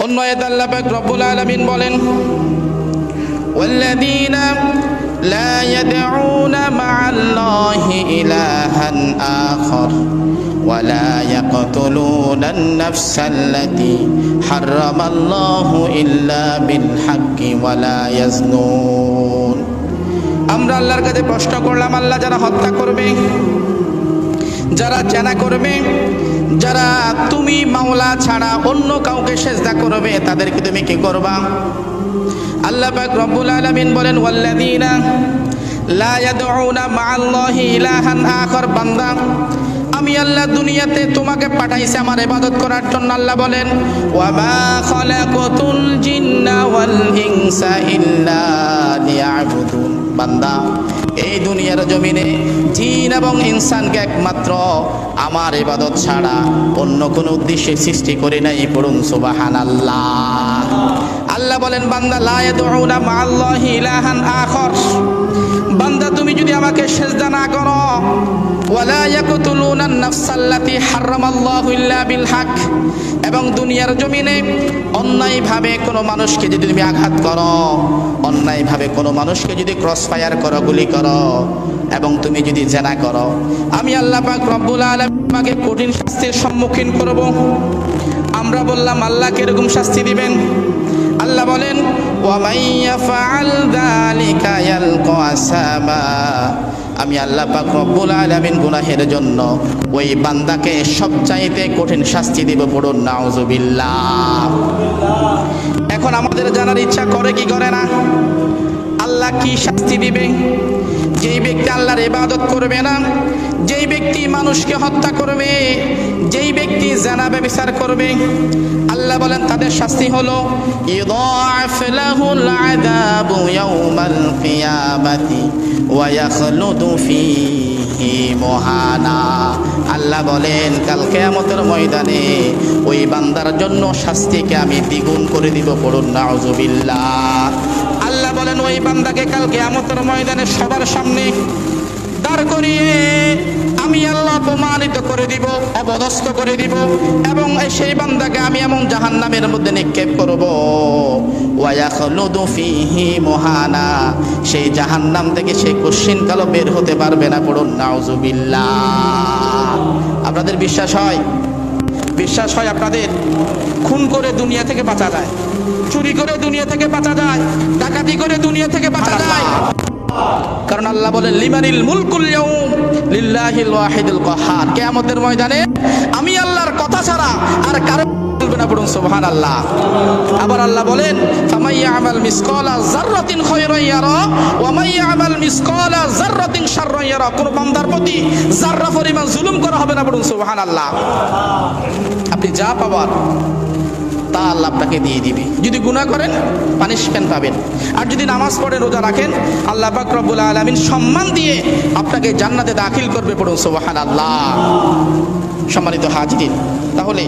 অন্য আয়াতে আল্লাহ পাক রব্বুল আলামিন বলেন, ওয়াল্লাযীনা লা ইয়াদউনা মা'আল্লাহি ইলাহান আখার ওয়া লা ইয়াকতুলুনান নাফসাল্লাতী হারামাল্লাহু ইল্লা বিল হাক্কি ওয়া লা ইয়াজনুন। আমরা আল্লাহর কাছে প্রশ্ন করলাম, আল্লাহ যারা হত্যা করবে, যারা জেনা করবে, যারা তুমি মাওলা ছাড়া অন্য কাউকে সেজদা করবে, তাদেরকে তুমি কি করবা? আল্লাহ পাক রব্বুল আলামিন বলেন, ওয়াল্লাযীনা লা ইয়াদউনা মা'আল্লাহি ইলাহান আখার। বান্দা, আমি আল্লাহ দুনিয়াতে তোমাকে পাঠাইছি আমার ইবাদত করার জন্য। আল্লাহ বলেন, ওয়া মা খালাকাতুল জিন্না ওয়াল ইনসা ইল্লা লিয়াবুদুন। বান্দা, এই দুনিয়ার জমিনে জিন এবং ইনসানকে একমাত্র আমার ইবাদত ছাড়া অন্য কোনো উদ্দেশ্যে সৃষ্টি করে নাই। পড়ুন সুবহানাল্লাহ। আল্লাহ বলেন, বান্দা লা ইয়াদউনা মা'আল্লাহি ইলাহান আখার। বান্দা, তুমি যদি আমাকে সিজদা না করো, ওয়ালা ইয়াকতুলুনান নাফসাল্লাতী হারামাল্লাহু ইল্লা বিল হক, এবং দুনিয়ার জমিনে অন্যায়ভাবে কোনো মানুষকে যদি তুমি আঘাত করো, অন্যায়ভাবে কোনো মানুষকে যদি ক্রস ফায়ার করো, গুলি করো, এবং তুমি যদি জেনা করো, আমি আল্লাহ পাক রব্বুল আলামিন তোমাকে কঠিন শাস্তির সম্মুখীন করব। আমরা বললাম, আল্লাহ কিরকম শাস্তি দিবেন? আল্লাহ বলেন, ওয়া মান ইয়াফআল যালিকা ইয়ালকা আসামা। আমি আল্লাহ পাক রব্বুল আলামিন গুনাহের জন্য ওই বান্দাকে সবচাইতে কঠিন শাস্তি দেব। পড়ুন নাউজুবিল্লাহ। এখন আমাদের জানার ইচ্ছা করে কি করে না, আল্লাহ কি শাস্তি দিবে? যেই ব্যক্তি আল্লাহর ইবাদত করবে না, যেই ব্যক্তি মানুষকে হত্যা করবে, যেই ব্যক্তি জিনা ব্যভিচার করবে, আল্লাহ বলেন তাদের শাস্তি হলো ইউদাআফ লাহুল আযাবু ইয়াউমাল কিয়ামাতি ওয়া ইয়াখলুদু ফীহি মুহানা। আল্লাহ বলেন, কাল কিয়ামতের ময়দানে ওই বান্দার জন্য শাস্তিকে আমি দ্বিগুণ করে দিব। পড়ুন নাউজুবিল্লাহ। আল্লাহ বলেন, ওই বান্দাকে কাল কিয়ামতের ময়দানে সবার সামনে দাঁড় করিয়ে আমি আল্লাহ অপমানিত করে দিব, অপদস্থ করে দিব, এবং সেই বান্দাকে আমি এমন জাহান্নামের মধ্যে নিক্ষেপ করব। ওয়া ইয়াখলুদু ফীহি মুহানা। সেই জাহান্নাম থেকে সে কোশ্চিন কালো বের হতে পারবে না। পড়ুন নাউজুবিল্লাহ। আপনাদের বিশ্বাস হয়? বিশ্বাস হয় আপনাদের? খুন করে দুনিয়া থেকে বাঁচা যায়, চুরি করে দুনিয়া থেকে বাঁচা যায়, ডাকাতি করে দুনিয়া থেকে বাঁচা যায়। কারণ আল্লাহ বলেন, লিমানিল মুলকুল ইয়াউম লিল্লাহিল ওয়াহিদুল কাহ্হার। কিয়ামতের ময়দানে আমি আল্লাহর কথা ছাড়া আর কারো বলবে না। পড়ুন সুবহানাল্লাহ। আবার আল্লাহ বলেন, ফামাইয়ামাল মিসকালা যাররাতিন খায়রান ইয়ারা ওয়া মাইয়ামাল মিসকালা যাররাতিন শাররান ইয়ারা। কোন বান্দার প্রতি যাররা পরিমাণ জুলুম করা হবে না। পড়ুন সুবহানাল্লাহ। আপনি যা পাবার তা আল্লাহ আপনাকে দিয়ে দিবে। যদি গুনাহ করেন পানিশমেন্ট পাবেন, আর যদি নামাজ পড়েন, রোজা রাখেন, আল্লাহ পাক রব্বুল আলামিন সম্মান দিয়ে আপনাকে জান্নাতে দাখিল করবে। পড়ুন সুবহানাল্লাহ। সম্মানিত হাজিরিন, তাহলে